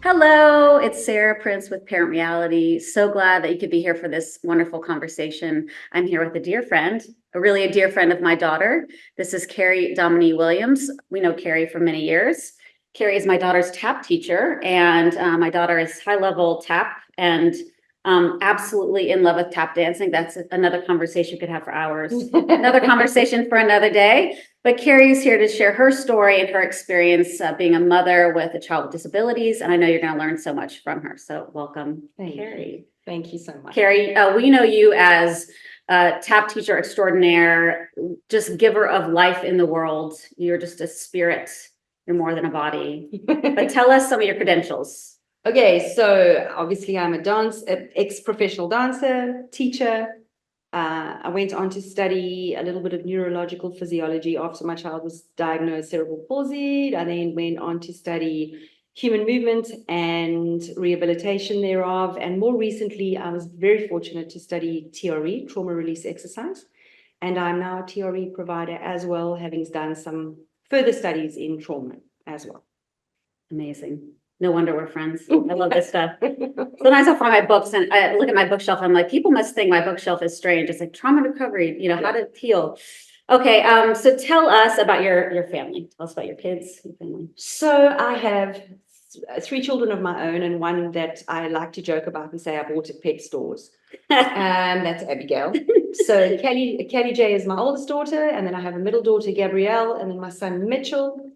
Hello, it's Sarah Prince with Parent Reality. So glad that you could be here for this wonderful conversation. I'm here with a dear friend, a dear friend of my daughter. This is Kerry Domoney-Williams. We know Kerry for many years. Kerry is my daughter's tap teacher, and my daughter is high-level tap and absolutely in love with tap dancing. That's another conversation we could have for hours. Another conversation for another day. But Kerry's here to share her story and her experience being a mother with a child with disabilities. And I know you're going to learn so much from her. So welcome, Kerry. Thank you so much. Kerry, we know you as a tap teacher extraordinaire, just giver of life in the world. You're just a spirit. You're more than a body. But tell us some of your credentials. Okay, so obviously I'm an ex-professional dancer, teacher. I went on to study a little bit of neurological physiology after my child was diagnosed cerebral palsy. I then went on to study human movement and rehabilitation thereof. And more recently, I was very fortunate to study TRE, trauma release exercise. And I'm now a TRE provider as well, having done some further studies in trauma as well. Amazing. No wonder we're friends. I love this stuff. Sometimes I find my books and I look at my bookshelf. I'm like, people must think my bookshelf is strange. It's like trauma recovery, how to heal. Okay, so tell us about your family. Tell us about your kids, your family. So I have three children of my own and one that I like to joke about and say I bought at pet stores. That's Abigail. So Kelly J is my oldest daughter, and then I have a middle daughter, Gabrielle, and then my son Mitchell,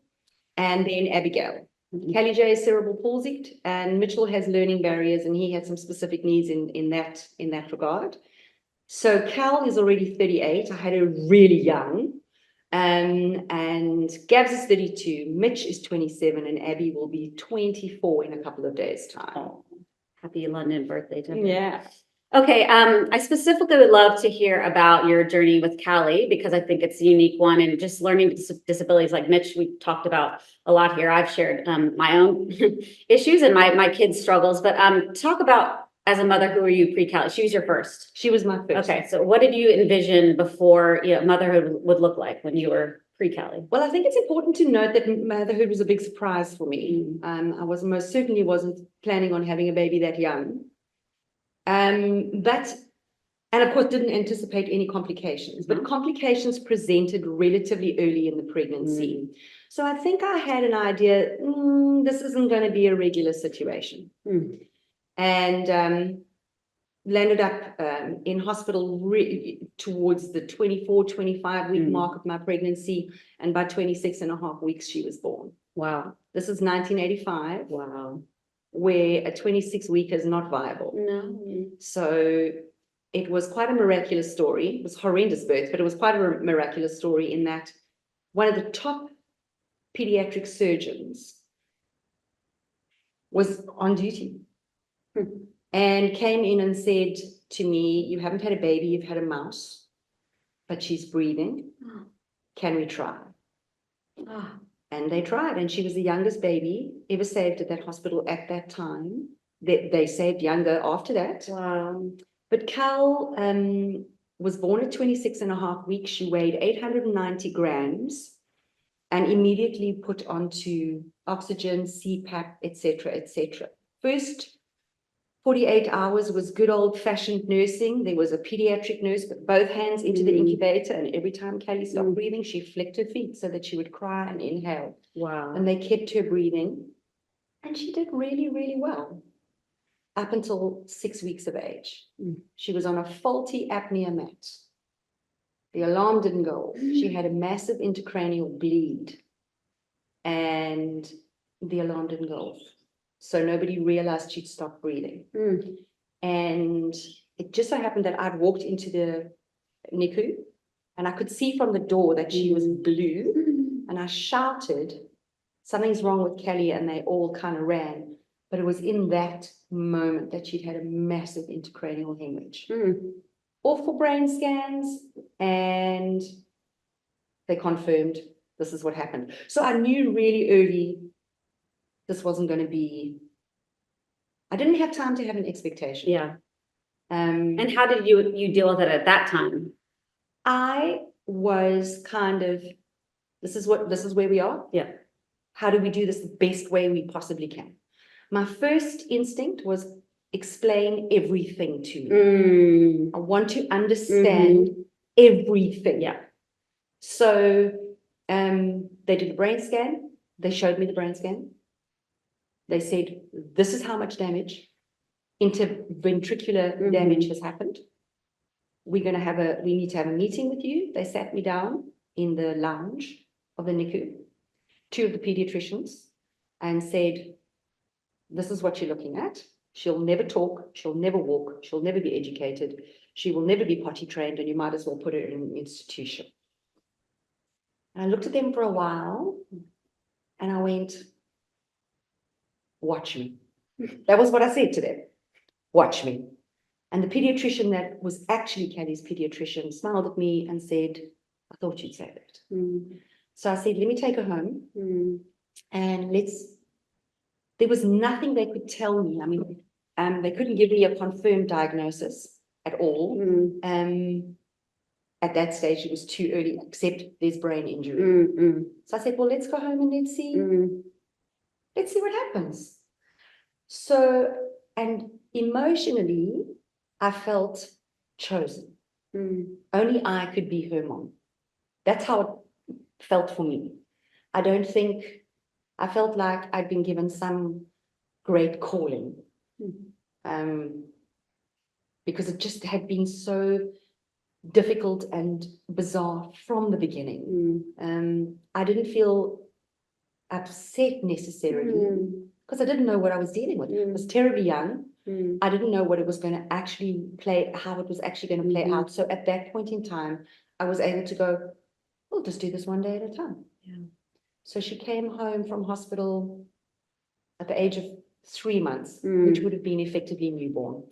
and then Abigail. Kelly J is cerebral palsy, and Mitchell has learning barriers, and he had some specific needs in that regard. So Cal is already 38. I had her really young. And Gabs is 32, Mitch is 27, and Abby will be 24 in a couple of days' time. Oh, happy London birthday to her. Yeah. Okay, I specifically would love to hear about your journey with Callie because I think it's a unique one, and just learning disabilities like Mitch, we talked about a lot here. I've shared my own issues and my kids' struggles, but talk about as a mother, who were you pre-Callie? She was your first. She was my first. Okay, so what did you envision before motherhood would look like when you were pre-Callie? Well, I think it's important to note that motherhood was a big surprise for me. I most certainly wasn't planning on having a baby that young. And of course didn't anticipate any complications, but complications presented relatively early in the pregnancy. So I think I had an idea, this isn't going to be a regular situation. And landed up in hospital towards the 24-25 week mark of my pregnancy, and by 26 and a half weeks she was born. Wow. This is 1985. Wow. Where a 26 week is not viable. No. So it was quite a miraculous story. It was a horrendous birth, but it was quite a miraculous story in that one of the top pediatric surgeons was on duty and came in and said to me, "You haven't had a baby, you've had a mouse, but she's breathing. Can we try?" And they tried, and she was the youngest baby ever saved at that hospital at that time. They saved younger after that. Wow. But Cal was born at 26 and a half weeks. She weighed 890 grams and immediately put onto oxygen, CPAP, etc., etc. First 48 hours was good old-fashioned nursing. There was a pediatric nurse, put both hands into the incubator, and every time Kelly stopped breathing, she flicked her feet so that she would cry and inhale. Wow. And they kept her breathing. And she did really, really well up until 6 weeks of age. She was on a faulty apnea mat. The alarm didn't go off. She had a massive intracranial bleed, and the alarm didn't go off. So nobody realized she'd stopped breathing. And it just so happened that I'd walked into the NICU and I could see from the door that she was blue. And I shouted, "Something's wrong with Kelly," and they all kind of ran. But it was in that moment that she'd had a massive intracranial hemorrhage. Awful brain scans, and they confirmed this is what happened. So I knew really early this wasn't going to be, I didn't have time to have an expectation. Yeah. And how did you deal with it at that time? I was kind of, this is where we are. Yeah. How do we do this the best way we possibly can? My first instinct was explain everything to me. I want to understand everything. Yeah. So they did the brain scan. They showed me the brain scan. They said, this is how much damage, interventricular damage has happened. We need to have a meeting with you. They sat me down in the lounge of the NICU, two of the pediatricians, and said, this is what you're looking at. She'll never talk. She'll never walk. She'll never be educated. She will never be potty trained, and you might as well put her in an institution. And I looked at them for a while, and I went, watch me. That was what I said to them. Watch me. And the pediatrician that was actually Kelly's pediatrician smiled at me and said, I thought you'd say that. So I said, let me take her home and there was nothing they could tell me. I mean, they couldn't give me a confirmed diagnosis at all. At that stage, it was too early, except there's brain injury. So I said, well, let's go home and let's see what happens. So, and emotionally, I felt chosen. Only I could be her mom. That's how it felt for me. I felt like I'd been given some great calling. Because it just had been so difficult and bizarre from the beginning. I didn't feel upset necessarily because I didn't know what I was dealing with. I was terribly young. I didn't know what it was going to actually how it was actually going to play out. So at that point in time, I was able to go, we'll just do this one day at a time. So she came home from hospital at the age of 3 months, which would have been effectively newborn.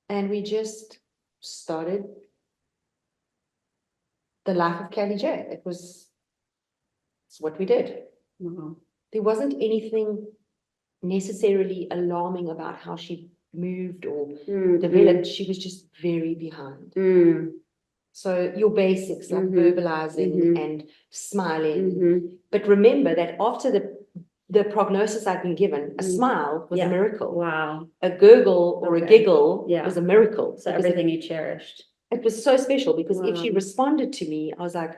And we just started the life of Kelly J. It's what we did. There wasn't anything necessarily alarming about how she moved or developed. She was just very behind. So your basics like verbalizing and smiling. But remember that after the prognosis I'd been given, a smile was a miracle. Wow. A gurgle or a giggle was a miracle. So everything you cherished. It was so special because if she responded to me, I was like,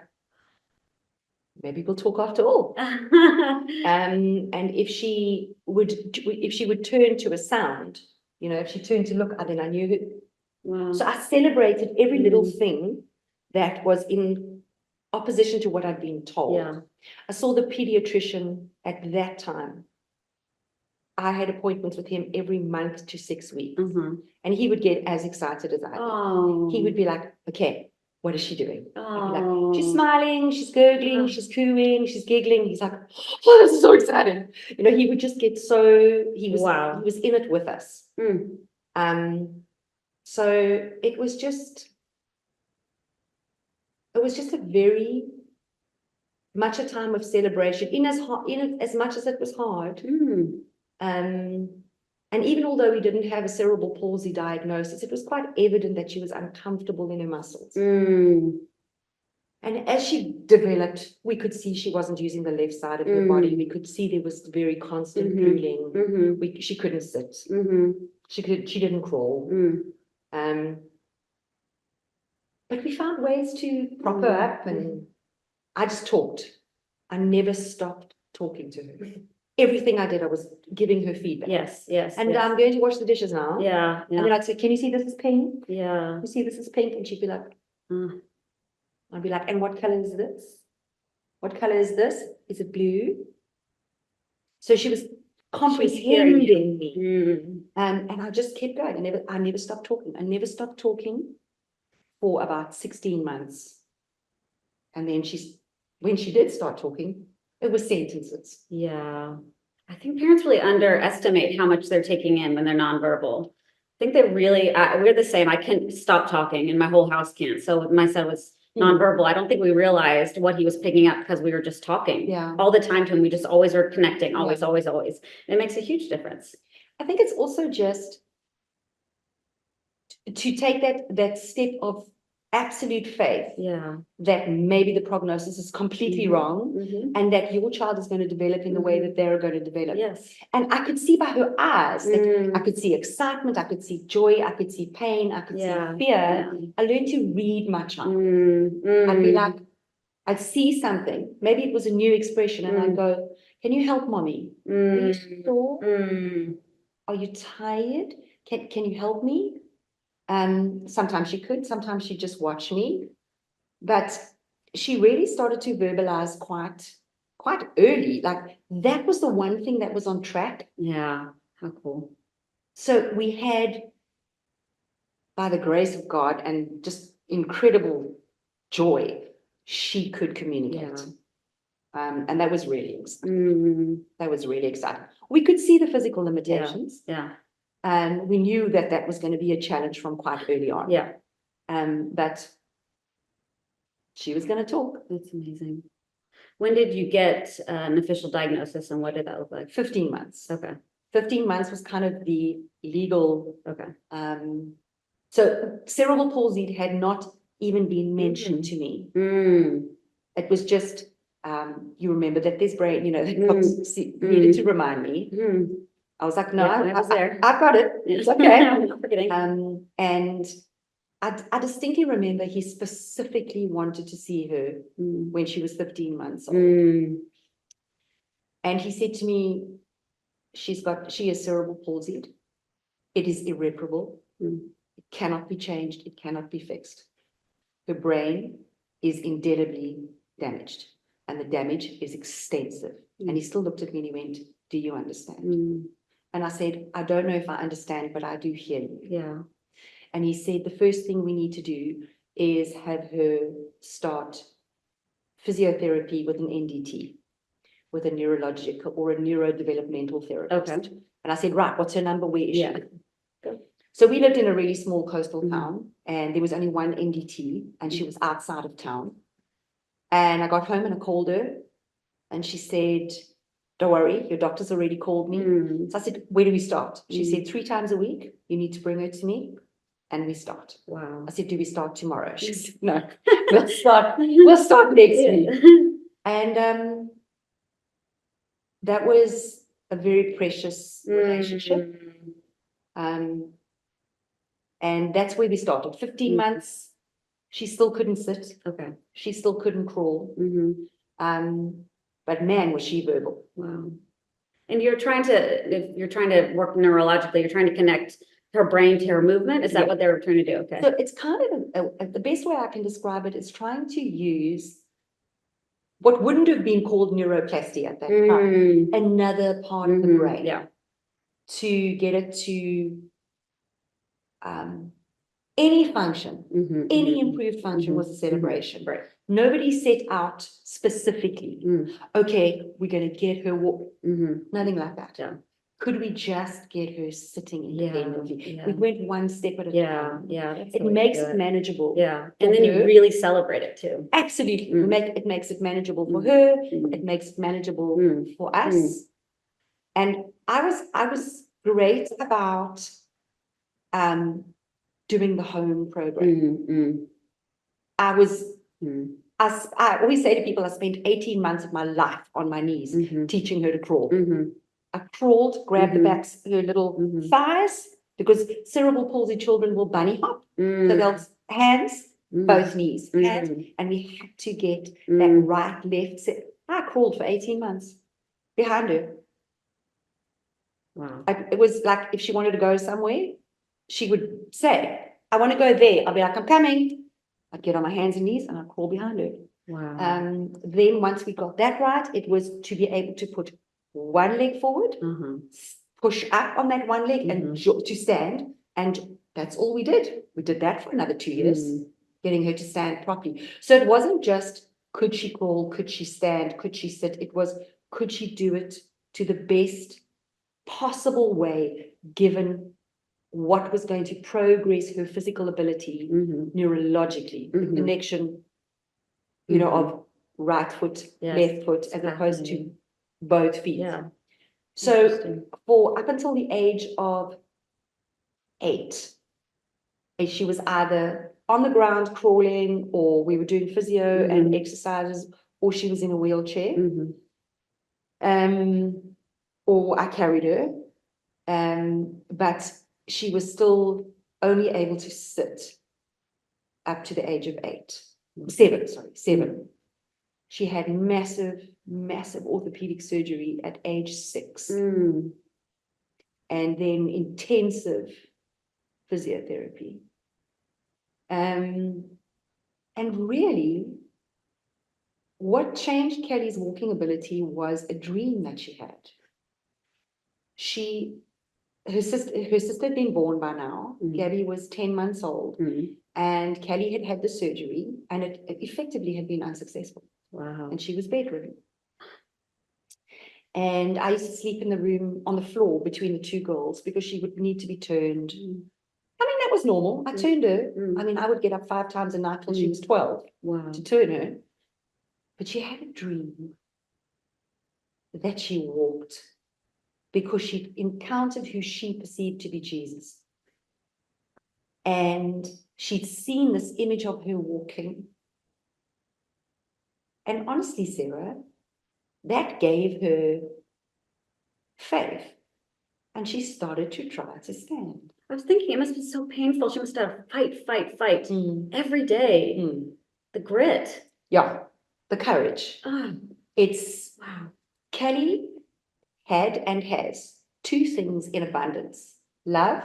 maybe we'll talk after all. And if she would turn to a sound, if she turned to look, then I knew who. So I celebrated every little thing that was in opposition to what I'd been told. I saw the pediatrician at that time. I had appointments with him every month to 6 weeks. And he would get as excited as I did. He would be like, okay, what is she doing? I'd be like, she's smiling, she's gurgling, she's cooing, she's giggling. He's like, oh, this is so exciting. He would just get he was in it with us. So it was just a very much a time of celebration in as much as it was hard. And even although we didn't have a cerebral palsy diagnosis, it was quite evident that she was uncomfortable in her muscles. And as she developed, we could see she wasn't using the left side of her body. We could see there was very constant drooling. She couldn't sit. She didn't crawl. But we found ways to prop her up, and I just talked. I never stopped talking to her. Everything I did, I was giving her feedback. And I'm going to wash the dishes now. And then I'd say, can you see this is pink? You see this is pink? And she'd be like, I'd be like, and what color is this? What color is this? Is it blue? So she was comprehending me. And I just kept going. I never stopped talking. I never stopped talking for about 16 months. And then when she did start talking, it was sentences. I think parents really underestimate how much they're taking in when they're nonverbal. I think they really, we're the same. I can't stop talking and my whole house can't. So my son was nonverbal. I don't think we realized what he was picking up because we were just talking all the time to him. We just always are connecting, always. And it makes a huge difference. I think it's also just to take that step of absolute faith Yeah. that maybe the prognosis is completely wrong Mhm. and that your child is going to develop in the way that they're going to develop. Yes. And I could see by her eyes that Mm. I could see excitement, I could see joy, I could see pain, I could Yeah. see fear. Yeah. I learned to read my child. Mm. I'd be Mm. like, I'd see something, maybe it was a new expression, and I'd go, can you help mommy? Are you sure? Mm. Are you tired? Can you help me? Sometimes she could, sometimes she'd just watch me. But she really started to verbalize quite early. Like that was the one thing that was on track. Yeah. How cool. So we had, by the grace of God and just incredible joy, she could communicate. And that was really exciting. That was really exciting. We could see the physical limitations. Yeah. And we knew that that was going to be a challenge from quite early on. Yeah. But she was going to talk. That's amazing. When did you get an official diagnosis, and what did that look like? 15 months. Okay. 15 months was kind of the legal. Okay. So cerebral palsy had not even been mentioned to me. It was just, you remember that there's brain, you know, the cops needed to remind me. I was like, no, I was there. I've got it. It's okay. I'm not forgetting. And I distinctly remember he specifically wanted to see her when she was 15 months old. And he said to me, she is cerebral palsied. It is irreparable. It cannot be changed. It cannot be fixed. Her brain is indelibly damaged, and the damage is extensive. And he still looked at me and he went, do you understand? And I said, I don't know if I understand, but I do hear you. Yeah. And he said, the first thing we need to do is have her start physiotherapy with an NDT, with a neurological or a neurodevelopmental therapist. Okay. And I said, right, what's her number? Where is Yeah. she? So we lived in a really small coastal town, and there was only one NDT, and she was outside of town. And I got home and I called her, and she said, don't worry, your doctor's already called me. So I said, where do we start? She said, 3 times a week, you need to bring her to me, and we start. Wow. I said, do we start tomorrow? She said, no, we'll start next week. And that was a very precious relationship. And that's where we started. 15 months, she still couldn't sit. Okay. She still couldn't crawl. But man, was she verbal. Wow. And if you're trying to work neurologically, you're trying to connect her brain to her movement. Is that what they were trying to do? Okay. So it's kind of the best way I can describe it is trying to use what wouldn't have been called neuroplasty at that time, another part of the brain, to get it to any function, any improved function was a celebration. Right. Nobody set out specifically, okay, we're going to get her walk. Nothing like that. Yeah. Could we just get her sitting independently? Yeah. We went one step at a time. Yeah. It makes it manageable. Yeah. And then you really celebrate it too. Absolutely. It makes it manageable for her. It makes it manageable for us. And I was great about doing the home program. I always say to people, I spent 18 months of my life on my knees teaching her to crawl. I crawled, grabbed the backs, her little thighs, because cerebral palsy children will bunny hop. So they'll hands, both knees, hands, and we had to get that right, left set. I crawled for 18 months behind her. Wow. It was like if she wanted to go somewhere, she would say, I want to go there. I'll be like, I'm coming. I'd get on my hands and knees and I'd crawl behind her. Wow. Then once we got that right, it was to be able to put one leg forward, push up on that one leg and to stand. And that's all we did. We did that for another 2 years, getting her to stand properly. So it wasn't just, could she crawl? Could she stand? Could she sit? It was, could she do it to the best possible way, given what was going to progress her physical ability neurologically, the connection, of right foot, left foot, as opposed to both feet. Yeah. So for up until the age of 8, she was either on the ground crawling, or we were doing physio and exercises, or she was in a wheelchair. Or I carried her. But she was still only able to sit up to the age of 7. She had massive orthopedic surgery at age 6. And then intensive physiotherapy. And really, what changed Kelly's walking ability was a dream that she had. Her sister had been born by now. Gabi was 10 months old. And Kelly had had the surgery, and it effectively had been unsuccessful. Wow. And she was bedridden. And I used to sleep in the room on the floor between the 2 girls because she would need to be turned. I mean, that was normal. I turned her. I mean, I would get up 5 times a night till she was 12 to turn her. But she had a dream that she walked because she encountered who she perceived to be Jesus. And she'd seen this image of her walking. And honestly, Sarah, that gave her faith. And she started to try to stand. I was thinking it must be so painful. She must have fight every day. The grit. Yeah, the courage. It's Wow. Kelly had and has 2 things in abundance: love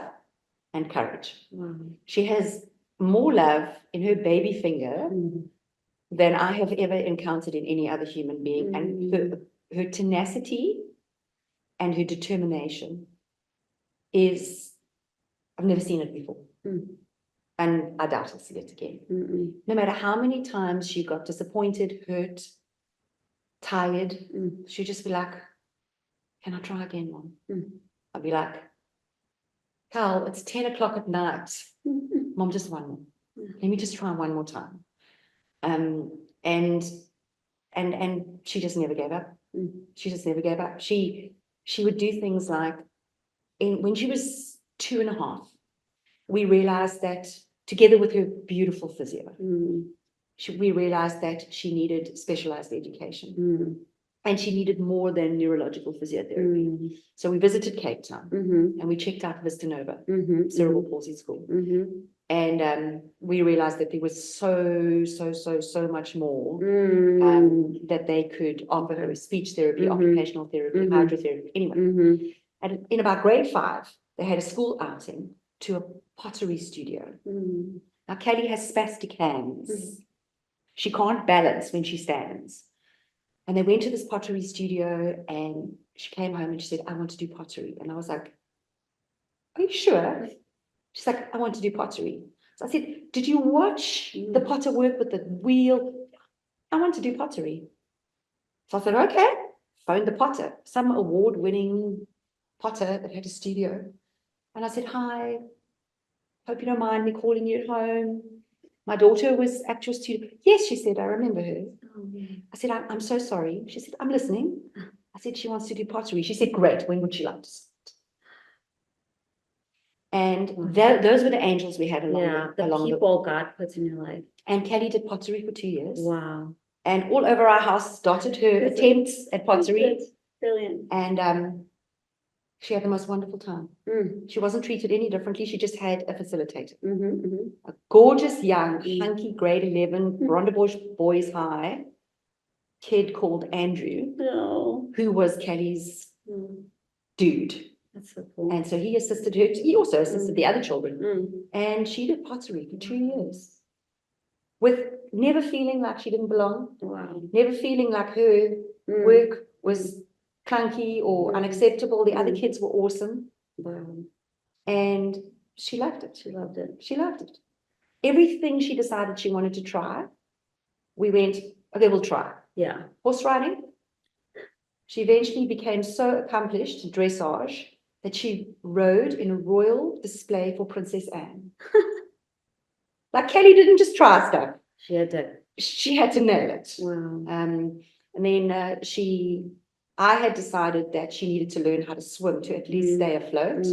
and courage. She has more love in her baby finger than I have ever encountered in any other human being. And her tenacity and her determination is, I've never seen it before. And I doubt I'll see it again. No matter how many times she got disappointed, hurt, tired, she'd just be like, can I try again, Mom? I'd be like, Carl, it's 10 o'clock at night. Mom, just one more. Let me just try one more time. And she just never gave up. She just never gave up. She would do things like, when she was 2.5, we realized that together with her beautiful physio, we realized that she needed specialized education. And she needed more than neurological physiotherapy. So we visited Cape Town and we checked out Vista Nova, Cerebral Palsy School. And we realized that there was so much more that they could offer her: speech therapy, occupational therapy, hydrotherapy. Anyway, and in about grade 5, they had a school outing to a pottery studio. Now, Kelly has spastic hands. She can't balance when she stands. And they went to this pottery studio, and she came home and she said, I want to do pottery. And I was like, are you sure? She's like, I want to do pottery. So I said, did you watch the potter work with the wheel? I want to do pottery. So I said, okay. Phoned the potter, some award-winning potter that had a studio. And I said, hi, hope you don't mind me calling you at home. My daughter was at your studio. Yes, she said, I remember her. I said, I'm so sorry. She said, I'm listening. I said, she wants to do pottery. She said, great. When would she like to start? And those were the angels we had along the people God puts in your life. And Kelly did pottery for 2 years. Wow. And all over our house dotted her attempts at pottery. Brilliant. And she had the most wonderful time. She wasn't treated any differently. She just had a facilitator. A gorgeous young, hunky, grade 11, Rondebosch Boys High kid called Andrew, who was Kelly's dude. That's so cool. And so he assisted her. He also assisted the other children. And she did pottery for 2 years, with never feeling like she didn't belong. Never feeling like her work was clunky or unacceptable. The other kids were awesome. And she loved it. She loved it. She loved it. Everything she decided she wanted to try, we went, okay, we'll try. Horse riding. She eventually became so accomplished in dressage that she rode in a royal display for Princess Anne. Like, Kelly didn't just try stuff. She had to nail it. And then I had decided that she needed to learn how to swim to at least stay afloat.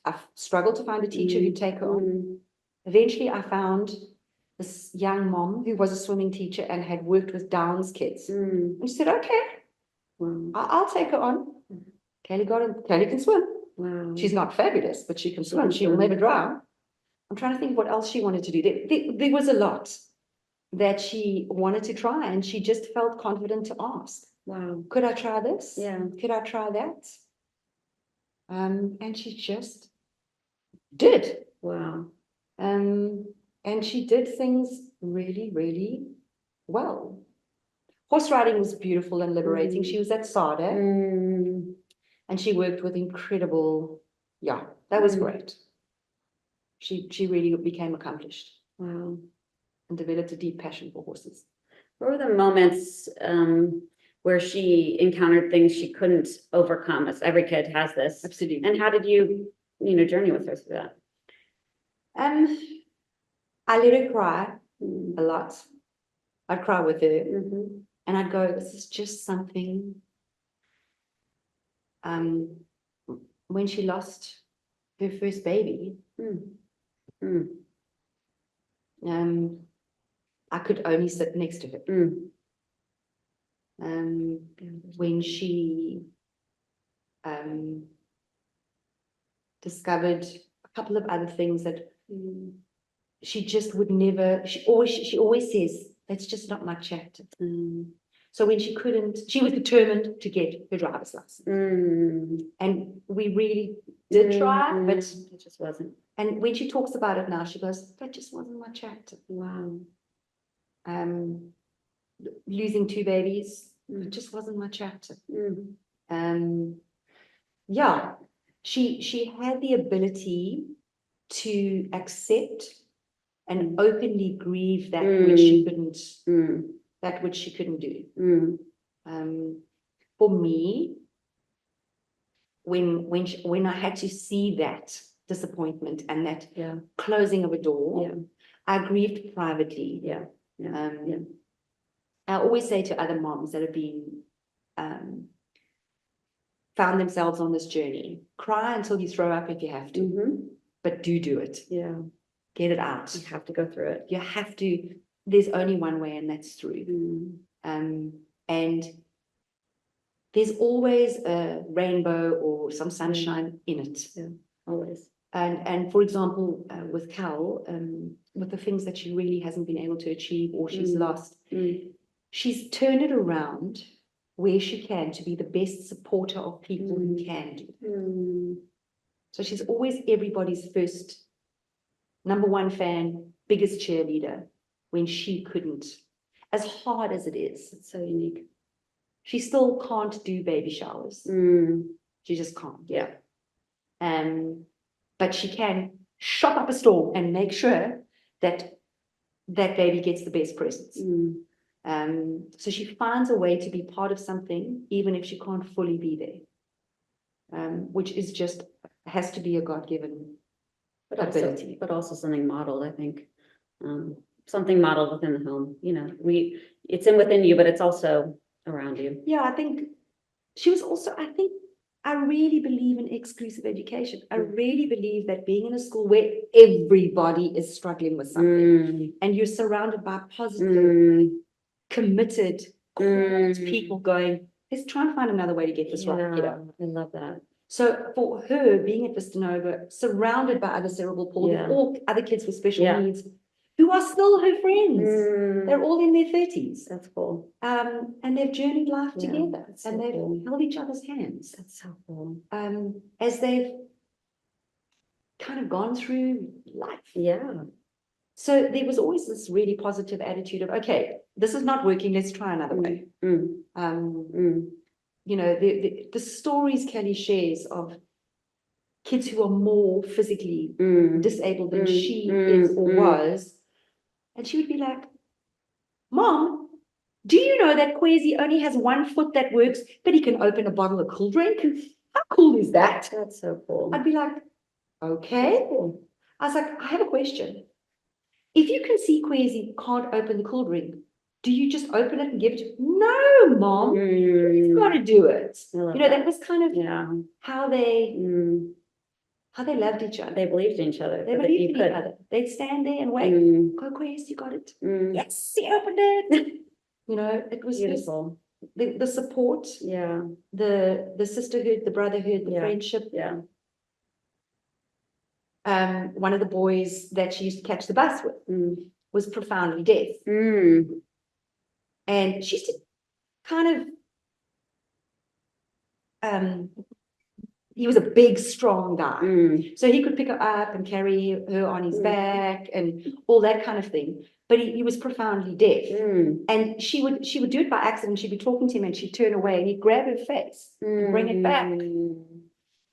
I've struggled to find a teacher who'd take her on. Eventually, I found this young mom who was a swimming teacher and had worked with Downs kids. Mm. And she said, okay, Wow. I'll take her on. Kaylee can swim. Wow. She's not fabulous, but she can She swim. can She will swim. never drown. I'm trying to think what else she wanted to do. There was a lot that she wanted to try, and she just felt confident to ask. Wow. Could I try this? Yeah. Could I try that? And she just did. Wow. And she did things really, really well. Horse riding was beautiful and liberating. She was at SADA, and she worked with incredible, that was great. She really became accomplished. Wow. And developed a deep passion for horses. What were the moments where she encountered things she couldn't overcome? As every kid has this. Absolutely. And how did you journey with her through that? I let her cry a lot. I'd cry with her, and I'd go, this is just something. When she lost her first baby, I could only sit next to her. When she discovered a couple of other things that she just would never, she always says, that's just not my chapter. So when she couldn't, she was determined to get her driver's license. And we really did try, but it just wasn't. And when she talks about it now, she goes, that just wasn't my chapter. Wow. Losing 2 babies, it just wasn't my chapter. She had the ability to accept and openly grieve that which she couldn't, that which she couldn't do. For me, when I had to see that disappointment and that closing of a door, I grieved privately. I always say to other moms that have been found themselves on this journey, cry until you throw up if you have to, but do it. Get it out. You have to go through it. You have to. There's only one way, and that's through. And there's always a rainbow or some sunshine in it. Always. And for example, with Cal, with the things that she really hasn't been able to achieve or she's lost, she's turned it around where she can to be the best supporter of people who can do. So she's always everybody's first, number one fan, biggest cheerleader when she couldn't. As hard as it is, It's so unique. she still can't do baby showers. She just can't. But she can shop up a store and make sure that that baby gets the best presents. So she finds a way to be part of something, even if she can't fully be there, which is just, has to be a God-given ability. But also something modeled, I think. Something modeled within the home. It's within you, but it's also around you. Yeah, I think she was also, I really believe in exclusive education. I really believe that being in a school where everybody is struggling with something and you're surrounded by positive, committed people going, let's try and find another way to get this right. I love that. So for her, being at Vista Nova, surrounded by other cerebral palsy, all other kids with special needs, who are still her friends. They're all in their 30s. That's cool. And they've journeyed life together, so and they've cool. held each other's hands. That's so cool. As they've kind of gone through life. So there was always this really positive attitude of, okay, this is not working, let's try another way. The stories Kelly shares of kids who are more physically disabled than she is or was, and she would be like, Mom, do you know that Kwesi only has 1 foot that works, but he can open a bottle of cool drink? How cool is that? That's so cool. I'd be like, okay. I was like, I have a question. If you can see Kwesi can't open the cool drink, do you just open it and give it to him? No, Mom, you've got to do it. That was kind of how how they loved each other. They believed in each other. They that believed you in could. each other. They'd stand there and wait. Mm, Go, Grace, you got it. mm, Yes, you opened it. You know, it was just beautiful. the support, Yeah, the sisterhood, the brotherhood, the Yeah. friendship. yeah. One of the boys that she used to catch the bus with Mm, was profoundly deaf. mm, And she used to kind of, he was a big, strong guy. mm, So he could pick her up and carry her on his Mm. back and all that kind of thing. But he was profoundly deaf. mm, And she would do it by accident. She'd be talking to him and she'd turn away and he'd grab her face and bring it back. mm.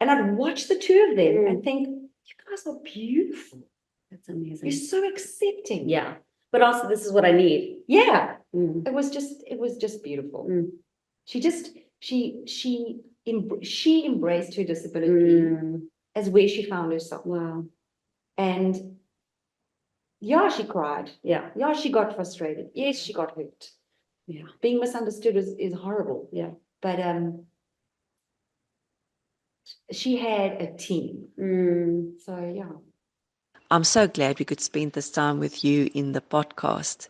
And I'd watch the two of them Mm. and think, you guys are beautiful. That's amazing. You're so accepting. Yeah, but also this is what I need. Yeah. Mm, It was just beautiful. Mm. She embraced her disability mm. as where she found herself. Wow. And yeah, she cried. Yeah, Yeah, she got frustrated. Yes, she got hurt. yeah, Being misunderstood is horrible. yeah. But she had a team. Mm. So yeah. I'm so glad we could spend this time with you in the podcast.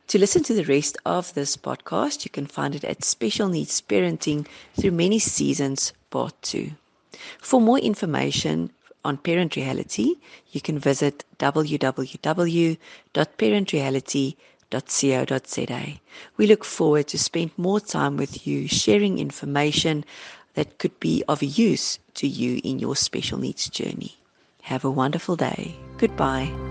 To listen to the rest of this podcast, you can find it at Special Needs Parenting Through Many Seasons, Part 2. For more information on Parent Reality, you can visit www.parentreality.co.za. We look forward to spend more time with you sharing information that could be of use to you in your special needs journey. Have a wonderful day. Goodbye.